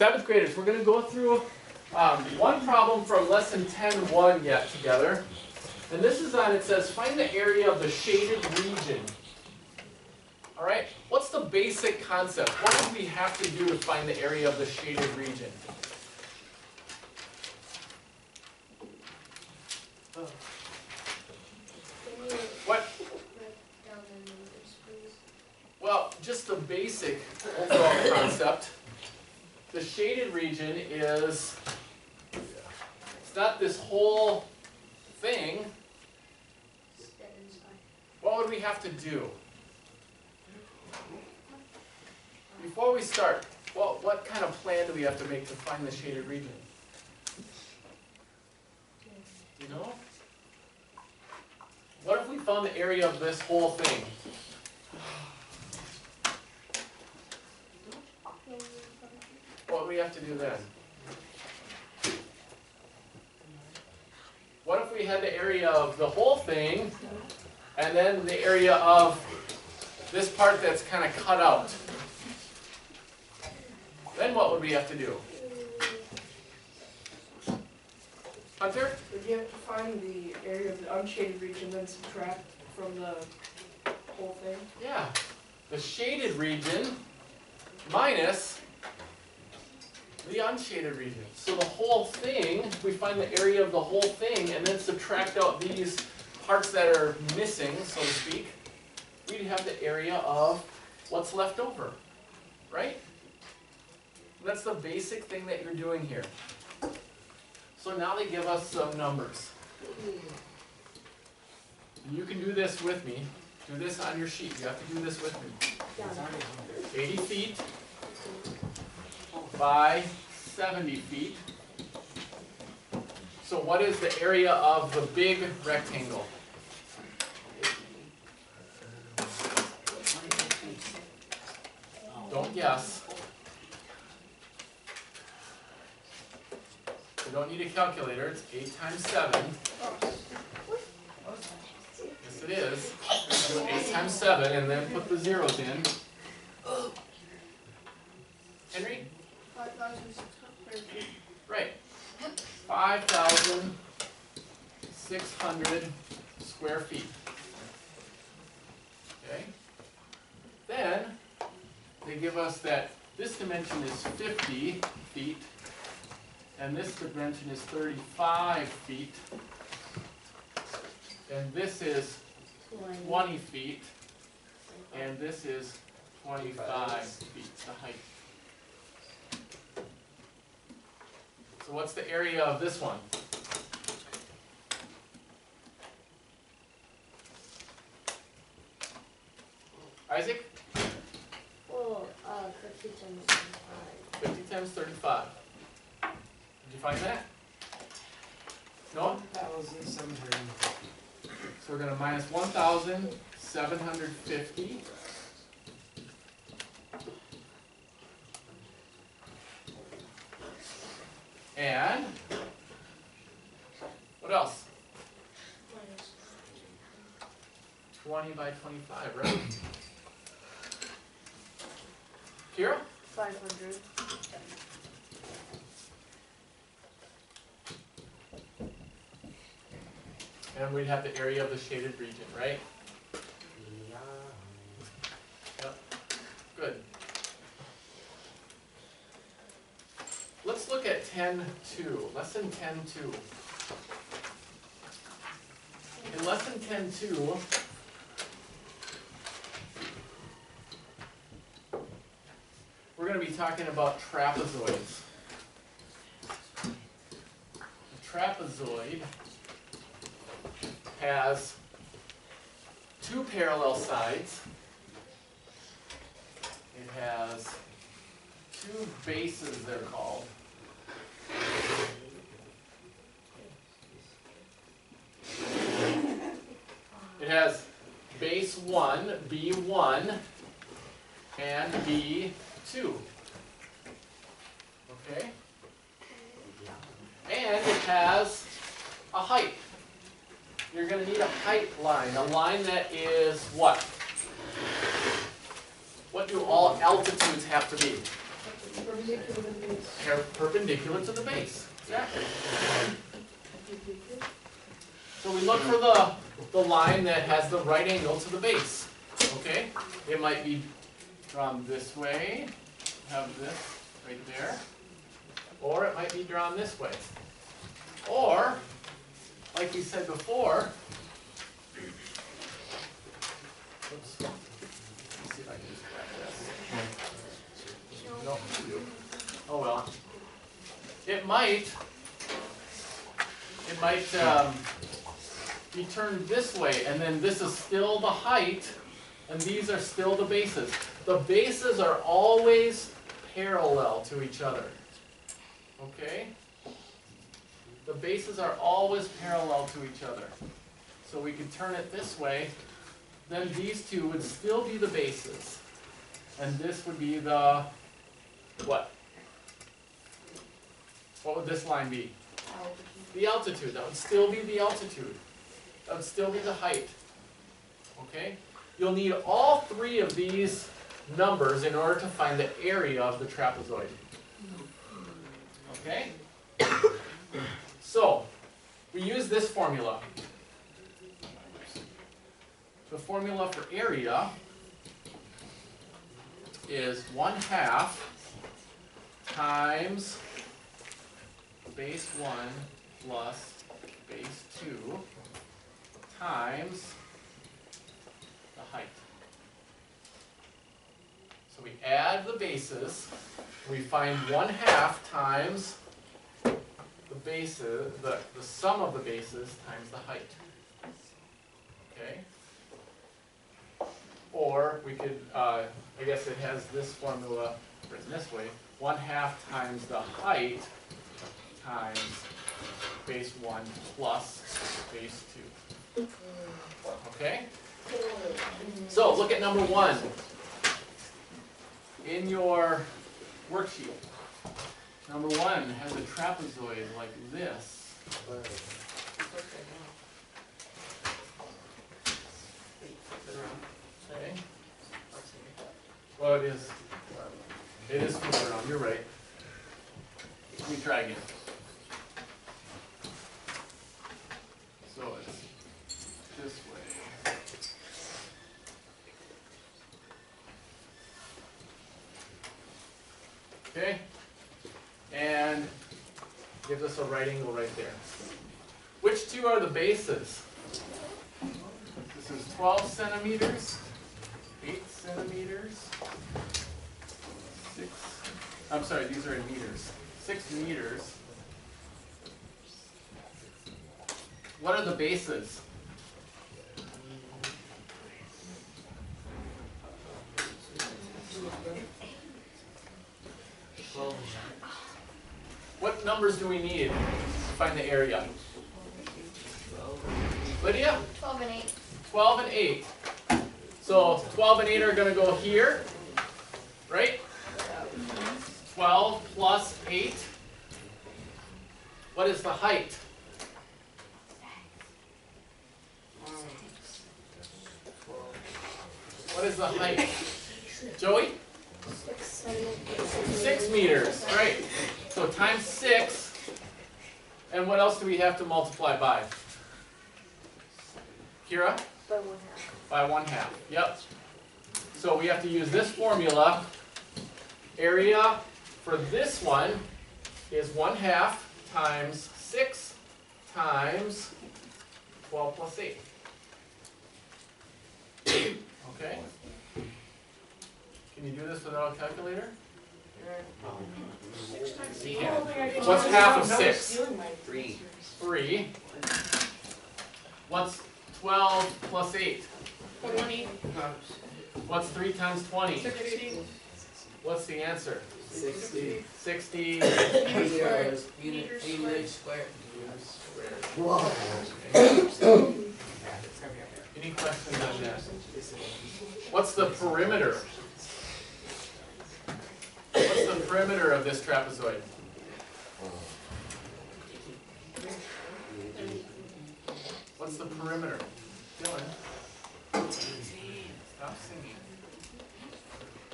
Seventh graders, we're going to go through one problem from lesson 10.1 yet together. And this is on, it says, find the area of the shaded region. All right, what's the basic concept? What do we have to do to find the area of the shaded region? What? Well, just the basic overall concept. The shaded region is, it's not this whole thing. What would we have to do? Before we start, what kind of plan do we have to make to find the shaded region? You know? What if we found the area of this whole thing? What do we have to do then? What if we had the area of the whole thing, and then the area of this part that's kind of cut out? Then what would we have to do? Hunter? Would you have to find the area of the unshaded region, then subtract from the whole thing? Yeah. The shaded region minus the unshaded region. So the whole thing, we find the area of the whole thing and then subtract out these parts that are missing, so to speak. We'd have the area of what's left over, right? That's the basic thing that you're doing here. So now they give us some numbers. You can do this with me. Do this on your sheet. You have to do this with me. 80 feet by 70 feet. So what is the area of the big rectangle? Don't guess. You don't need a calculator. It's 8 times 7. Yes, it is. Do 8 times 7 and then put the zeros in. Henry? 5,600. Right. 5,600 square feet. Okay. Then they give us that this dimension is 50 feet. And this dimension is 35 feet. And this is 20 feet. And this is 25 feet, the height. So what's the area of this one? Isaac? Well, 50 times 35. 50 times 35. Did you find that? No? 1,700. So we're going to minus 1,750. And what else? 20 by 25, right? Kira? 500. And we'd have the area of the shaded region, right? Yep. Good. Let's look at 10.2. Lesson 10.2. In lesson 10.2, we're going to be talking about trapezoids. A trapezoid has two parallel sides. It has two bases, they're called. It has base 1, B1, and B2. Okay? And it has a height. You're going to need a height line, a line that is what? What do all altitudes have to be? Perpendicular to the base. Perpendicular to the base. Exactly. So we look for the line that has the right angle to the base. Okay? It might be drawn this way, have this right there, or it might be drawn this way. Or, like we said before, oops, let's see if I can just grab this. Nope. Oh well. It might be turned this way, and then this is still the height, and these are still the bases. The bases are always parallel to each other. Okay? The bases are always parallel to each other. So we could turn it this way, then these two would still be the bases. And this would be the, what? What would this line be? The altitude. That would still be the altitude. That would still be the height. Okay? You'll need all three of these numbers in order to find the area of the trapezoid. Okay? So, we use this formula. The formula for area is 1/2 times base 1 plus base 2 times the height. So we add the bases, we find 1/2 times the bases, the sum of the bases times the height. Okay? Or we could, I guess it has this formula written this way, 1/2 times the height times base 1 plus base 2. Okay? So look at number 1. In your worksheet, number 1 has a trapezoid like this. Okay. Well, it is flipped around. You're right. Let me try again. So it's this way. Okay? And gives us a right angle right there. Which two are the bases? This is 12 centimeters, 8 centimeters, 6, I'm sorry, these are in meters, 6 meters. What are the bases? What numbers do we need to find the area? Lydia? 12 and 8. 12 and 8. So 12 and 8 are going to go here, right? 12 plus 8. What is the height? What is the height? Joey? 6 meters, right. So times 6. And what else do we have to multiply by? Kira? By 1/2. Yep. So we have to use this formula. Area for this one is 1/2 times 6 times 12 plus 8. Okay? Can you do this without a calculator? 6 times You 8. can. What's half of 6? 3. 3. What's 12 plus 8? 20. What's 3 times 20? 60. What's the answer? 60 60 meters. Meters Meters squared. Any questions on that? What's the perimeter? What's the perimeter of this trapezoid? What's the perimeter? Dylan? Stop singing.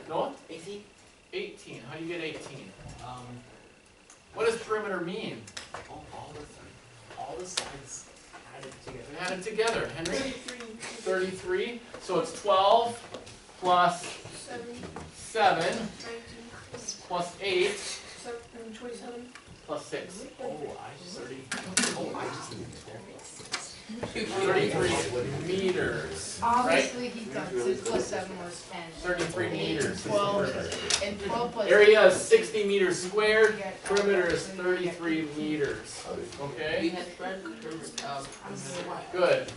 Noah? 18. 18. How do you get 18? What does perimeter mean? All the sides added together. Add it together. Henry? 33. So it's 12 plus 7 19, plus 8 27. plus 6. Oh, I just need 33 meters. Right? Obviously, he thought 6 plus 7 was 10. 33 meters. 12, and 12 plus Area is 60 meters squared. Perimeter is 33 meters. We Okay? had read Good.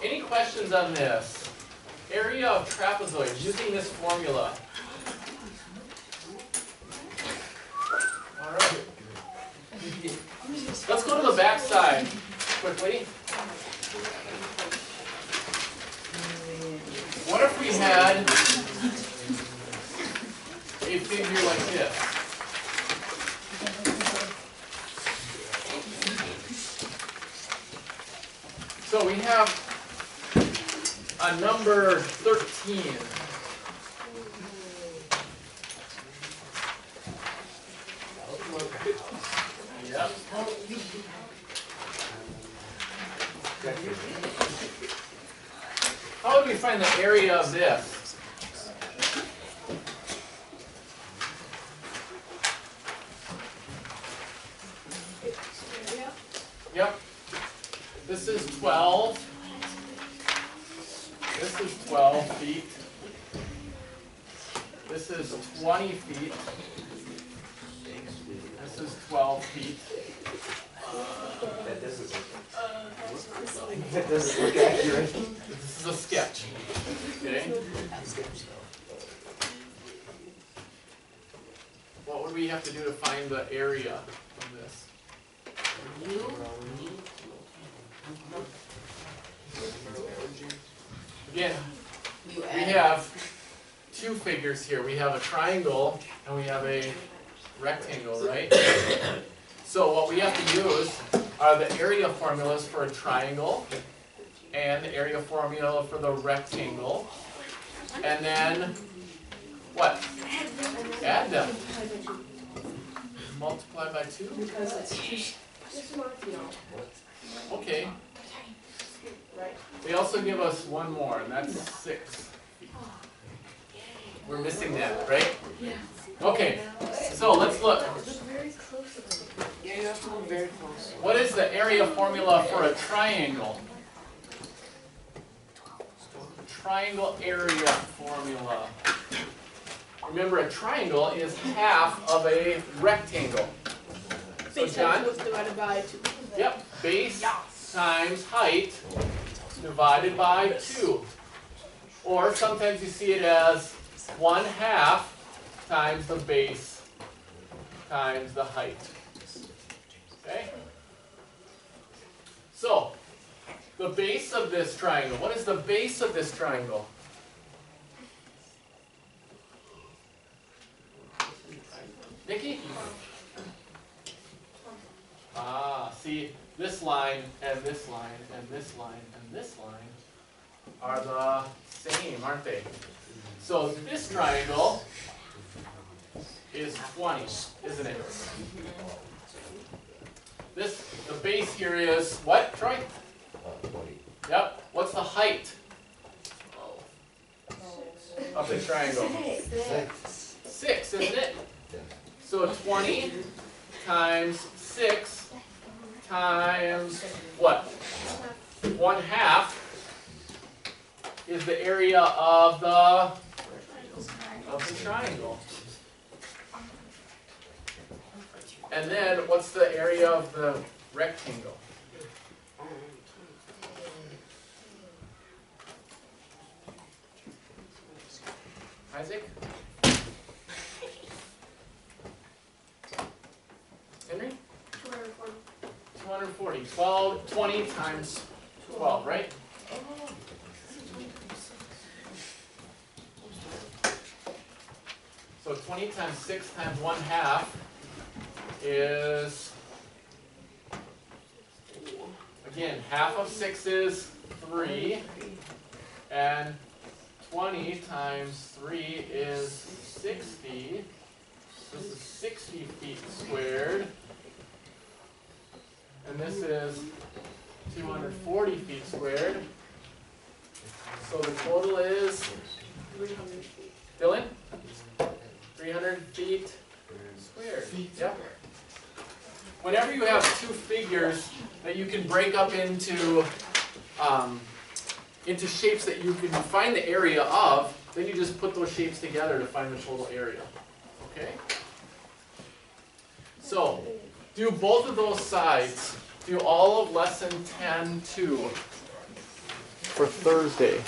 Any questions on this? Area of trapezoids using this formula. Alright. Let's go to the back side quickly. What if we had a figure like this? So we have a number 13. Yep. How would we find the area of this? Yep. This is 12. This is 12 feet. This is 20 feet. This is 12 feet. That doesn't look accurate. This is a sketch. Okay? What would we have to do to find the area of this? Again, we have two figures here. We have a triangle and we have a rectangle, right? So what we have to use are the area formulas for a triangle and the area formula for the rectangle. And then, what? Add them. Multiply by 2? Because it's just, Okay. They also give us one more, and that's 6. We're missing that, right? Okay, so let's look. Yeah, you have to look very close. What is the area formula for a triangle? Triangle area formula. Remember, a triangle is half of a rectangle. So John? divided by 2. Yep, base times height divided by 2. Or sometimes you see it as 1/2 times the base times the height. Okay? So, the base of this triangle. What is the base of this triangle? Nikki? See, this line and this line and this line and this line are the same, aren't they? So this triangle is 20, isn't it? The base here is what, Troy? 20. Yep. What's the height of the triangle? 6, isn't it? So 20 times 6 times what? 1/2 is the area of the triangle. And then what's the area of the rectangle? Isaac? Henry? 240. 20 times 12, right? So 20 times 6 times 1/2 is, again, half of 6 is 3, and 20 times 3 is 60. This is 60 feet squared. And this is 240 feet squared. So the total is, 300 feet. Dylan? 300 feet squared. Yep. Whenever you have two figures that you can break up into shapes that you can find the area of, then you just put those shapes together to find the total area. Okay? So, do both of those sides. Do all of lesson 10-2 for Thursday.